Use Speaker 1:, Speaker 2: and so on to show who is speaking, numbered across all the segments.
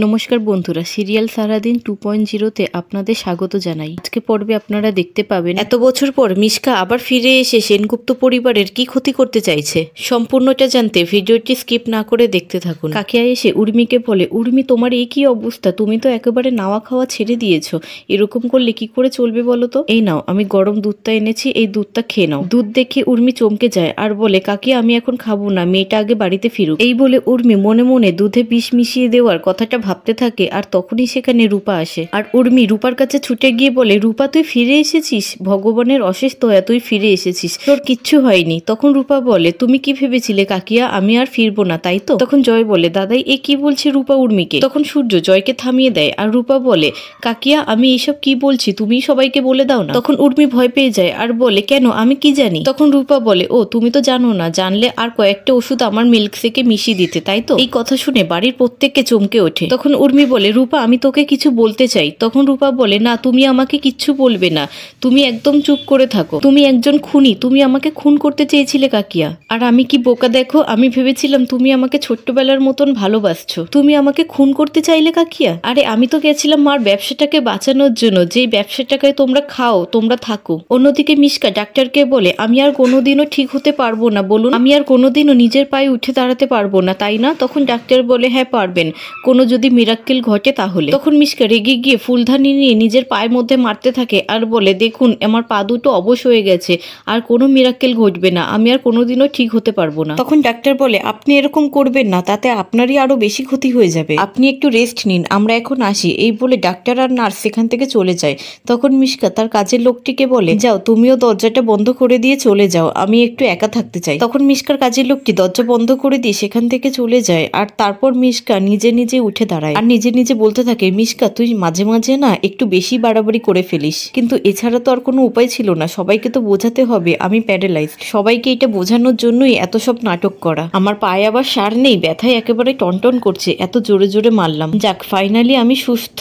Speaker 1: নমস্কার বন্ধুরা, সিরিয়াল সারাদিন 2.0 আপনাদের স্বাগত জানাই। আজকে পর্বে আপনারা দেখতে পাবেন এত বছর পর মিশকা আবার ফিরে এসে সেনগুপ্ত পরিবারের কি ক্ষতি করতে চাইছে। সম্পূর্ণটা জানতে ভিডিওটি স্কিপ না করে দেখতে থাকুন। কাকিয়া এসে উর্মিকে বলে, উর্মি তোমার এই কি অবস্থা, তুমি তো একেবারে নাওয়া খাওয়া ছেড়ে দিয়েছো, এরকম করলে কি করে চলবে বলো তো। এই নাও, আমি গরম দুধটা এনেছি, এই দুধটা খেয়ে নাও। দুধ দেখে উর্মি চমকে যায় আর বলে, কাকিয়া আমি এখন খাবো না, মেয়েটা আগে বাড়িতে ফিরুক। এই বলে উর্মি মনে মনে দুধে বিষ মিশিয়ে দেওয়ার কথাটা ভাবতে থাকে। আর তখনই সেখানে রূপা আসে আর উর্মি রূপার কাছে ছুটে গিয়ে বলে, রূপা তুই ফিরে এসেছিস, ভগবানের অশেষ দয়া, তুই ফিরে এসেছিস, তোর কিচ্ছু হয়নি। তখন রূপা বলে, তুমি কি ভেবেছিলে কাকিয়া আমি আর ফিরবো না তাই তো? তখন জয় বলে, দাদাই এ কি বলছে রূপা উর্মিকে। তখন সূর্য জয়কে থামিয়ে দেয় আর রূপা বলে, কাকিয়া আমি এইসব কি বলছি, তুমি সবাইকে বলে দাও না। তখন উর্মি ভয় পেয়ে যায় আর বলে, কেন আমি কি জানি? তখন রূপা বলে, ও তুমি তো জানো না, জানলে আর কয়েকটা ওষুধ আমার মিল্কশেকে মিশিয়ে দিতে তাই তো? এই কথা শুনে বাড়ির প্রত্যেককে চমকে ওঠে। তখন উর্মি বলে, রূপা আমি তোকে কিছু বলতে চাই। তখন রূপা বলে, না তুমি আমাকে কিচ্ছু বলবে না, তুমি একদম চুপ করে থাকো, তুমি একজন খুনি, তুমি আমাকে খুন করতে চেয়েছিলে কাকিয়া। আর আমি কি বোকা দেখো, আমি ভেবেছিলাম তুমি আমাকে ছোট্টবেলার মতন ভালোবাসছো, তুমি আমাকে খুন করতে চাইলে কাকিয়া। আরে আমি তো গেছিলাম মার ব্যবসাটাকে বাঁচানোর জন্য, যে ব্যবসাটাকে তোমরা খাও, তোমরা থাকো। অন্যদিকে মিশকা ডাক্তারকে বলে, আমি আর কোনোদিনও ঠিক হতে পারবো না বলুন, আমি আর কোনোদিনও নিজের পায়ে উঠে দাঁড়াতে পারবো না তাই না? তখন ডাক্তার বলে, হ্যাঁ পারবেন, কোনো যদি মিরাক্কেল ঘটে তাহলে। তখন মিশকা রেগে গিয়ে ফুলদানি নিয়ে নিজের পায়ের মধ্যে মারতে থাকে আর বলে, দেখুন আমার পা দুটো অবশ হয়ে গেছে, আর কোনো মিরাক্কেল ঘটবে না, আমি আর কোনোদিনও ঠিক হতে পারবো না। তখন ডাক্তার বলে, আপনি এরকম করবেন না, তাতে আপনারই আরো বেশি ক্ষতি হয়ে যাবে, আপনি একটু রেস্ট নিন, আমরা এখন আসি। এই বলে ডাক্তার আর নার্স সেখান থেকে চলে যায়। তখন মিশকা তার কাজের লোকটিকে বলে, যাও তুমিও দরজাটা বন্ধ করে দিয়ে চলে যাও, আমি একটু একা থাকতে চাই। তখন মিশকার কাজের লোকটি দরজা বন্ধ করে দিয়ে সেখান থেকে চলে যায়। আর তারপর মিশকা নিজে নিজে উঠে দাঁড়ায় আর নিজে নিজে বলতে থাকে, মিশকা তুই মাঝে মাঝে না একটু বেশি বাড়াবাড়ি করে ফেলিস, কিন্তু এছাড়া তো আর কোনো উপায় ছিল না, সবাইকে তো বোঝাতে হবে আমি প্যারালাইজড, সবাইকে এটা বোঝানোর জন্যই এত সব নাটক করা। আমার পায়ে আবার সার নেই, ব্যথায় একেবারে টনটন করছে, এত জোরে জোরে মারলাম, যাক ফাইনালি আমি সুস্থ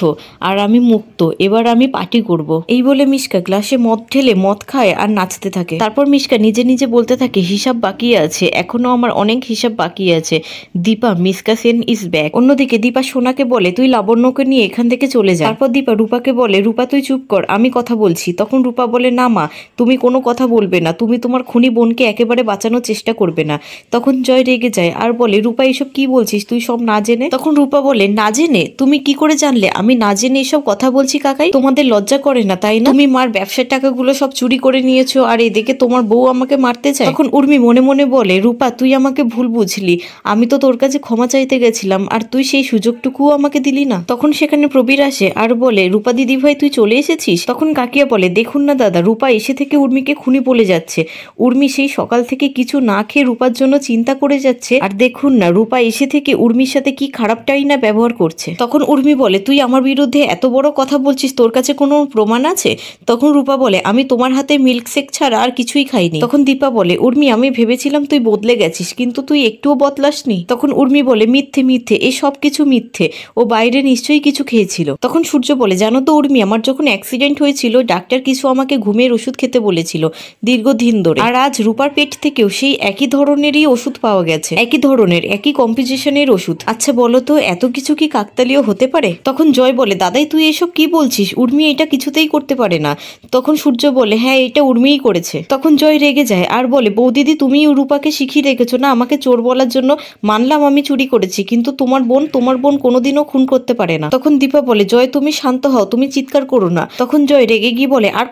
Speaker 1: আর আমি মুক্ত, এবার আমি পার্টি করব। এই বলে মিশকা গ্লাসে মদ ঢেলে মদ খায় আর নাচতে থাকে। তারপর মিশকা নিজে নিজে বলতে থাকে, হিসাব বাকি আছে, এখনো আমার অনেক হিসাব বাকি আছে। Deepa Mishka Sen is back. অন্যদিকে দীপা সোনাকে বলে, তুই লাবণ্যকে নিয়ে এখান থেকে চলে যা। তারপর দীপা রূপাকে বলে, রূপা তুই চুপ কর, আমি কথা বলছি। তখন রূপা বলে, না মা তুমি কোনো কথা বলবে না, তুমি তোমার খুনি বোনকে একেবারে বাঁচানোর চেষ্টা করবে না। তখন জয় রেগে যায় আর বলে, রূপা এসব কি বলছিস তুই সব না জেনে? তখন রূপা বলে, না জেনে? তুমি কি করে জানলে আমি না জেনে এসব কথা বলছি কাকাই? তোমাদের লজ্জা করে না তাই না? তুমি মার ব্যবসার টাকাগুলো সব চুরি করে নিয়েছো আর এদিকে তোমার বউ আমাকে মারতে চায়। তখন উর্মি মনে মনে বলে, রূপা তুই আমাকে ভুল বুঝলি, আমি তো তোর কাছে ক্ষমা চাইতে গেছিলাম আর তুই সেই সুযোগটুকুও আমাকে দিলি না। তখন সেখানে প্রবীর আসে আর বলে, রূপা দিদি ভাই তুই চলে এসেছিস? তখন কাকিয়া বলে, দেখুন না দাদা, রূপা এসে থেকে উর্মিকে খুনি বলে যাচ্ছে, উর্মি সেই সকাল থেকে কিছু না খেয়ে রূপার জন্য চিন্তা করে যাচ্ছে, আর দেখুন না রূপা এসে থেকে উর্মির সাথে কি খারাপটাই না ব্যবহার করছে। তখন উর্মি বলে, তুই আমার বিরুদ্ধে এত বড় কথা বলছিস, তোর কাছে কোনো প্রমাণ আছে? তখন রূপা বলে, আমি তোমার হাতে মিল্কশেক ছাড়া আর কিছুই খাইনি। তখন দীপা বলে, উর্মি আমি ভেবেছিলাম তুই বদলে গেছিস, কিন্তু তুই একটুও বদলাসনি। তখন উর্মি বলে, মিথ্যে মিথ্যে, এই সব কিছু মিথ্যে, ও বাইরে নিশ্চয়ই কিছু খেয়েছিল। তখন সূর্য বলে, জানো তো উর্মি, আমার যখন অ্যাক্সিডেন্ট হয়েছিল ডাক্তার কিছু আমাকে ঘুমের ওষুধ খেতে বলেছিল দীর্ঘদিন ধরে, আর আজ রূপার পেট থেকেও সেই একই ধরনেরই ওষুধ পাওয়া গেছে, একই ধরনের একই কম্পোজিশনের ওষুধ। আচ্ছা বলো তো এত কিছু কি কাকতালীয় হতে পারে? তখন জয় বলে, দাদাই তুই এসব কি বলছিস, উর্মি এটা কিছুতেই করতে পারে না। তখন সূর্য বলে, হ্যাঁ এটা উর্মিই করেছে। তখন জয় রেগে যায় আর বলে, বৌদিদি তুমি রূপাকে শিখিয়ে রেখেছো না আমাকে চোর বলার জন্য, মানলাম আমি চুরি করেছি, কিন্তু তোমার বোন কোনোদিনও খুন করতে পারে না। তখন দীপা বলে, জয় তুমি শান্ত হও, তুমি চিৎকার করো না। তখন জয় রেগে গিয়ে বলে, আর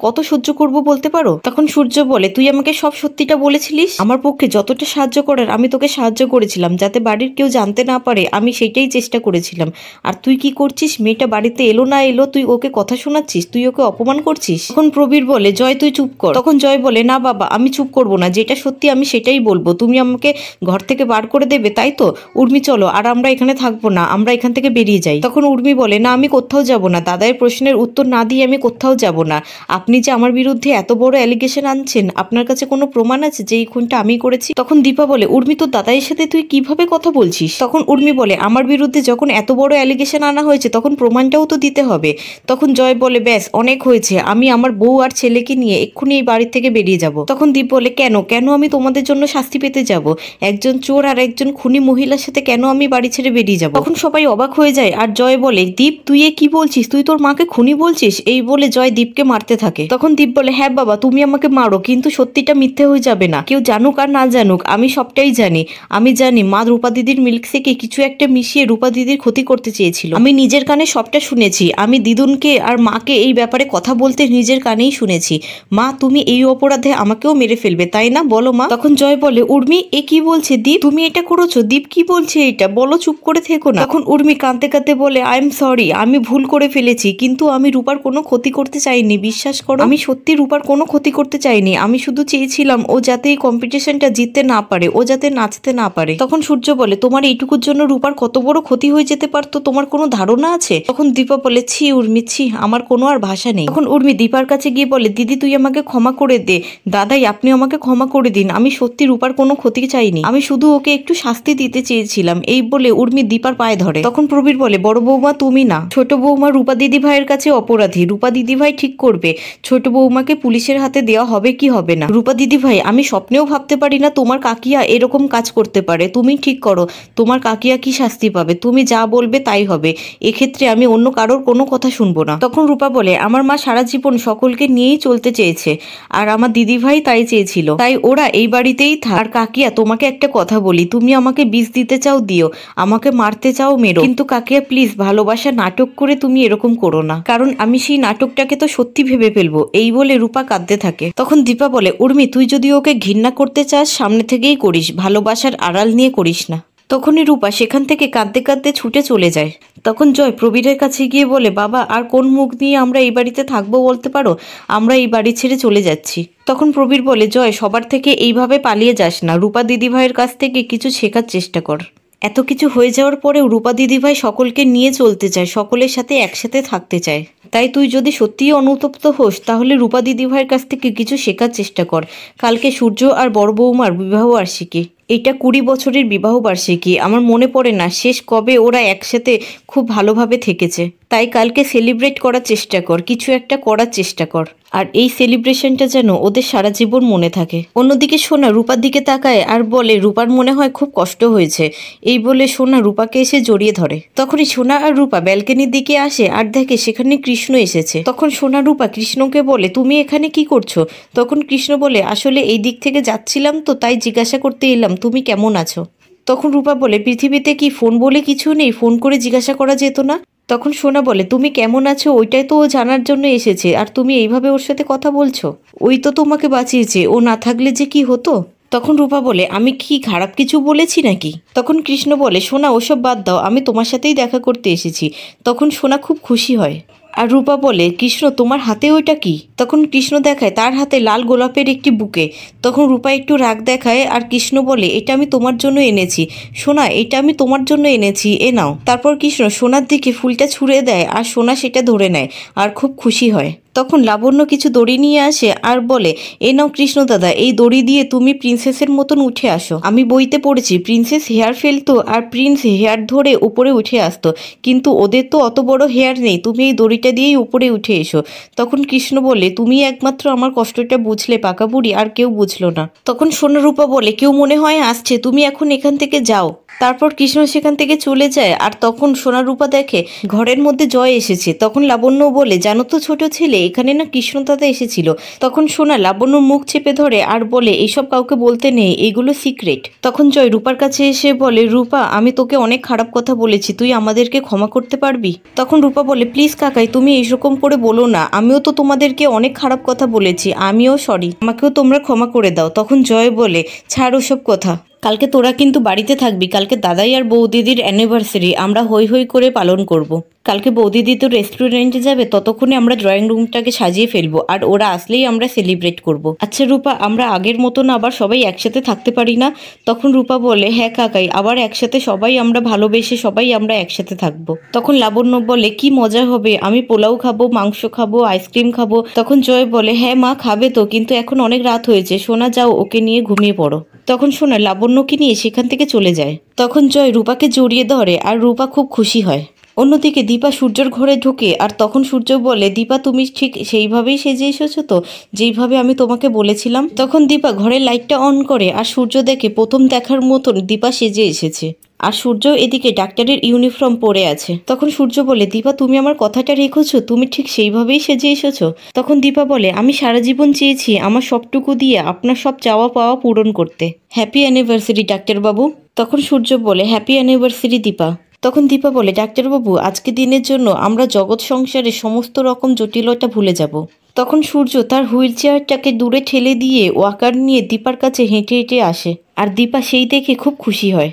Speaker 1: কত সহ্য করব বলতে পারো? তখন সূর্য বলে, তুই আমাকে সব সত্যিটা বলেছিলিস, আমার পক্ষে যতটা সাহায্য করার আমি তোকে সাহায্য করেছিলাম, যাতে বাড়ির কেউ জানতে না পারে, আমি সেটাই চেষ্টা করেছিলাম। আর তুই কি করছিস, মেয়েটা বাড়িতে এলো না এলো তুই ওকে কথা শোনাচ্ছিস, তুই ওকে অপমান করছিস। তখন প্রবীর বলে, জয় তুই চুপ কর। তখন জয় বলে, না বাবা আমি চুপ করবো না, যেটা সত্যি আমি সেটাই বলবো, তুমি আমাকে ঘর থেকে বার করে দেবে তাই তো? উর্মি চলো, আর আমরা এখানে থাকবো না, আমরা এখান থেকে বেরিয়ে যাই। তখন উর্মি বলে, না আমি কোথাও যাব না, দাদার প্রশ্নের উত্তর না দিয়ে আমি কোথাও যাব না। আপনি যে আমার বিরুদ্ধে এত বড় অ্যালিগেশন আনছেন, আপনার কাছে কোনো প্রমাণ আছে যে এই খুনটা আমি করেছি? তখন দীপা বলে, উর্মি তোর দাদাইয়ের সাথে তুই কিভাবে কথা বলছিস? তখন উর্মি বলে, আমার বিরুদ্ধে যখন এত বড় অ্যালিগেশন আনা হয়েছে তখন প্রমাণটাও তো দিতে হবে। তখন জয় বলে, ব্যাস অনেক হয়েছে, আমি আমার বউ আর ছেলেকে নিয়ে এক্ষুনি এই বাড়ির থেকে বেরিয়ে যাব। তখন দীপ বলে, কেন আমি তোমাদের জন্য শাস্তি পেতে যাব? একজন চোর আর একজন খুনি মহিলার সাথে কেন আমি বাড়ি ছেড়ে বেরিয়ে যাব? তখন সবাই অবাক হয়ে যায় আর জয় বলে, দীপ তুই এ কি বলছিস, তুই তোর মাকে খুনি বলছিস? এই বলে জয় দীপকে মারতে থাকে। তখন দীপ বলে, হ্যাঁ বাবা তুমি আমাকে মারো, কিন্তু সত্যিটা মিথ্যে হয়ে যাবে না। কেউ জানুক আর না জানুক আমি সবটাই জানি। আমি জানি মা রূপা দিদির মিল্কশেকে কিছু একটা মিশিয়ে রূপা দিদির ক্ষতি করতে চেয়েছিল। আমি নিজের কানে সবটা শুনেছি। আমি দিদুনকে আর মাকে এই ব্যাপারে কথা বলতে নিজের কানেই শুনেছি। মা তুমি এই অপরাধে আমাকেও মেরে ফেলবে তাই না, বলো মা? তখন জয় বলে, উর্মি এ কি বলছে দীপ, তুমি এটা করেছো? দীপ কি বলছে এটা, বলো, চুপ করে থেকো না। তখন উর্মি কাঁদতে কাঁদতে বলে, আই এম সরি, আমি ভুল করে ফেলেছি, কিন্তু আমি রূপার কোনো ক্ষতি করতে চাইনি, বিশ্বাস করো। আমি সত্যি রূপার কোনো ক্ষতি করতে চাইনি। আমি শুধু চেয়েছিলাম ও যাতে এই কম্পিটিশনটা জিততে না পারে, ও যাতে নাচতে না পারে। তখন সূর্য বলে, তোমার এইটুকুর জন্য রূপার কত বড় ক্ষতি হয়ে যেতে পারতো, তোমার কোনো ধারণা আছে? তখন দীপা বলে, ছি উর্মি ছি, আমার কোনো আর ভাষা নেই। তখন উর্মি দীপার কাছে গিয়ে বলে, দিদি তুই আমাকে ক্ষমা করে দে, দাদাই আপনি আমাকে ক্ষমা করে দিন, আমি সত্যি রূপার কোনো ক্ষতি চাইনি, আমি শুধু ওকে একটু শাস্তি দিতে চেয়েছিলাম। এই বলে উর্মি দীপার পায়ে ধরে। তখন প্রবীর বলে, বড় বৌমা তুমি না, ছোট বৌমা রূপা দিদি ভাইয়ের কাছে অপরাধী, রূপা দিদি ভাই ঠিক করবে, ছোট বৌমাকে পুলিশের হাতে দেওয়া হবে কি হবে না। রূপা দিদি ভাই আমি স্বপ্নেও ভাবতে পারি না তোমার কাকিয়া এরকম কাজ করতে পারে, তুমি ঠিক করো তোমার কাকিয়া কি শাস্তি পাবে, তুমি যা বলবে তাই হবে, এক্ষেত্রে আমি অন্য কারোর কোনো কথা শুনবো না। তখন রূপা বলে, আমার মা সারা জীবন সকলকে নিয়েই চলতে চেয়েছে, আর আমার দিদি ভাই তাই চেয়েছিল, তাই ওরা এই বাড়িতেই থাক। আর কাকিয়া তোমাকে একটা কথা বলি, তুমি আমাকে বিষ দিতে চাও দিও, আমাকে মারতে চাও মেরো, কিন্তু কাকিয়া প্লিজ ভালোবাসা নাটক করে তুমি এরকম করো না, কারণ আমি সেই নাটকটাকে তো সত্যি ভেবে ফেলবো। এই বলে রূপা কাঁদতে থাকে। তখন দীপা বলে, উর্মি তুই যদি ওকে ঘৃণা করতে চাস সামনে থেকেই করিস, ভালোবাসার আড়াল নিয়ে করিস না। তখনই রূপা সেখান থেকে কাঁদতে কাঁদতে ছুটে চলে যায়। তখন জয় প্রবীরের কাছে গিয়ে বলে, বাবা আর কোন মুখ নিয়ে আমরা এই বাড়িতে থাকবো বলতে পারো, আমরা এই বাড়ি ছেড়ে চলে যাচ্ছি। তখন প্রবীর বলে, জয় সবার থেকে এইভাবে পালিয়ে যাস না, রূপা দিদিভাইয়ের কাছ থেকে কিছু শেখার চেষ্টা কর। এত কিছু হয়ে যাওয়ার পরেও রূপা দিদিভাই সকলকে নিয়ে চলতে চায়, সকলের সাথে একসাথে থাকতে চায়, তাই তুই যদি সত্যিই অনুতপ্ত হোস তাহলে রূপা দিদিভাইয়ের কাছ থেকে কিছু শেখার চেষ্টা কর। কালকে সূর্য আর বড় বৌমার বিবাহ বার্ষিকী, এটা 20 বছরের বিবাহ বার্ষিকী, আমার মনে পড়ে না শেষ কবে ওরা একসাথে খুব ভালোভাবে থেকেছে, তাই কালকে সেলিব্রেট করার চেষ্টা কর, কিছু একটা করার চেষ্টা কর, আর এই সেলিব্রেশনটা যেন ওদের সারা জীবন মনে থাকে। অন্যদিকে সোনা রূপার দিকে তাকায় আর বলে, রূপার মনে হয় খুব কষ্ট হয়েছে। এই বলে সোনা রূপাকে এসে জড়িয়ে ধরে। তখনই সোনা আর রূপা ব্যালকনির দিকে আসে আর দেখে সেখানে কৃষ্ণ এসেছে। তখন সোনা রূপা কৃষ্ণকে বলে, তুমি এখানে কি করছো? তখন কৃষ্ণ বলে, আসলে এই দিক থেকে যাচ্ছিলাম তো তাই জিজ্ঞাসা করতে এলাম তুমি কেমন আছো। তখন রূপা বলে, পৃথিবীতে কি ফোন বলে কিছু নেই, ফোন করে জিজ্ঞাসা করা যেত না? তখন সোনা বলে, তুমি কেমন আছো ওইটাই তো ও জানার জন্য এসেছে, আর তুমি এইভাবে ওর সাথে কথা বলছো, ওই তো তোমাকে বাঁচিয়েছে, ও না থাকলে যে কি হতো। তখন রূপা বলে, আমি কি খারাপ কিছু বলেছি নাকি? তখন কৃষ্ণ বলে, সোনা ওসব বাদ দাও, আমি তোমার সাথেই দেখা করতে এসেছি। তখন সোনা খুব খুশি হয়। আর রূপা বলে, কৃষ্ণ তোমার হাতে ওইটা কি? তখন কৃষ্ণ দেখায় তার হাতে লাল গোলাপের একটি বুকে। তখন রূপা একটু রাগ দেখায় আর কৃষ্ণ বলে, এটা আমি তোমার জন্য এনেছি সোনা, এটা আমি তোমার জন্য এনেছি, এ নাও। তারপর কৃষ্ণ সোনার দিকে ফুলটা ছুঁড়ে দেয় আর সোনা সেটা ধরে নেয় আর খুব খুশি হয়। তখন লাবণ্য কিছু দড়ি নিয়ে আসে আর বলে, এ নাও কৃষ্ণ দাদা, এই দড়ি দিয়ে তুমি প্রিন্সেসের মতন উঠে আসো। আমি বইতে পড়েছি প্রিন্সেস হেয়ার ফেলতো আর প্রিন্স হেয়ার ধরে উপরে উঠে আসতো, কিন্তু ওদের তো অত বড় হেয়ার নেই, তুমি এই দড়িটা দিয়েই উপরে উঠে এসো। তখন কৃষ্ণ বলে, তুমি একমাত্র আমার কষ্টটা বুঝলে পাকা বুড়ি, আর কেউ বুঝলো না। তখন সোনারূপা বলে, কেউ মনে হয় আসছে, তুমি এখন এখান থেকে যাও। তারপর কৃষ্ণ সেখান থেকে চলে যায়। আর তখন সোনারূপা দেখে ঘরের মধ্যে জয় এসেছে। তখন লাবণ্য বলে, জানো তো ছোট ছেলে, এখানে না কৃষ্ণ দাদা এসেছিল। তখন সোনা লাবণ্য মুখ চেপে ধরে আর বলে, এইসব কাউকে বলতে নেই, এগুলো সিক্রেট। তখন জয় রূপার কাছে এসে বলে, রূপা আমি তোকে অনেক খারাপ কথা বলেছি, তুই আমাদেরকে ক্ষমা করতে পারবি? তখন রূপা বলে, প্লিজ কাকাই তুমি এইরকম করে বলো না, আমিও তো তোমাদেরকে অনেক খারাপ কথা বলেছি, আমিও সরি, আমাকেও তোমরা ক্ষমা করে দাও। তখন জয় বলে, ছাড় ওসব কথা, কালকে তোরা কিন্তু বাড়িতে থাকবি, কালকে দাদাই আর বৌদিদির অ্যানিভার্সারি আমরা হই হই করে পালন করব। কালকে বৌদিদি তো রেস্টুরেন্টে যাবে, ততক্ষণে আমরা ড্রয়িং রুমটাকে সাজিয়ে ফেলবো, আর ওরা আসলেই আমরা সেলিব্রেট করব। আচ্ছা রূপা, আমরা আগের মতন আবার সবাই একসাথে থাকতে পারি না? তখন রূপা বলে, হ্যাঁ কাকাই, আবার একসাথে সবাই আমরা ভালোবেসে সবাই আমরা একসাথে থাকবো। তখন লাবণ্য বলে, কি মজা হবে, আমি পোলাও খাবো, মাংস খাবো, আইসক্রিম খাবো। তখন জয় বলে, হ্যাঁ মা খাবে তো, কিন্তু এখন অনেক রাত হয়েছে, সোনা যাও ওকে নিয়ে ঘুমিয়ে পড়ো। তখন সোনা লাবণ্যকে নিয়ে সেখান থেকে চলে যায়। তখন জয় রূপাকে জড়িয়ে ধরে আর রূপা খুব খুশি হয়। অন্যদিকে দীপা সূর্যর ঘরে ঢোকে আর তখন সূর্য বলে, দীপা তুমি ঠিক সেইভাবেই সেজে এসেছো তো, যেইভাবে আমি তোমাকে বলেছিলাম। তখন দীপা ঘরের লাইটটা অন করে আর সূর্য দেখে প্রথম দেখার মতন দীপা সেজে এসেছে। আর সূর্য এদিকে ডাক্তারের ইউনিফর্ম পরে আছে। তখন সূর্য বলে, দীপা তুমি আমার কথাটা রেখেছো, তুমি ঠিক সেইভাবেই সেজে এসেছো। তখন দীপা বলে, আমি সারা জীবন চেয়েছি আমার সবটুকু দিয়ে আপনার সব চাওয়া পাওয়া পূরণ করতে। হ্যাপি অ্যানিভার্সারি ডাক্তারবাবু। তখন সূর্য বলে, হ্যাপি অ্যানিভার্সারি দীপা। তখন দীপা বলে, ডাক্তারবাবু আজকে দিনের জন্য আমরা জগৎ সংসারে সমস্ত রকম জটিলতা ভুলে যাব। তখন সূর্য তার হুইল চেয়ারটাকে দূরে ঠেলে দিয়ে ওয়াকার নিয়ে দীপার কাছে হেঁটে হেঁটে আসে আর দীপা সেই দেখে খুব খুশি হয়।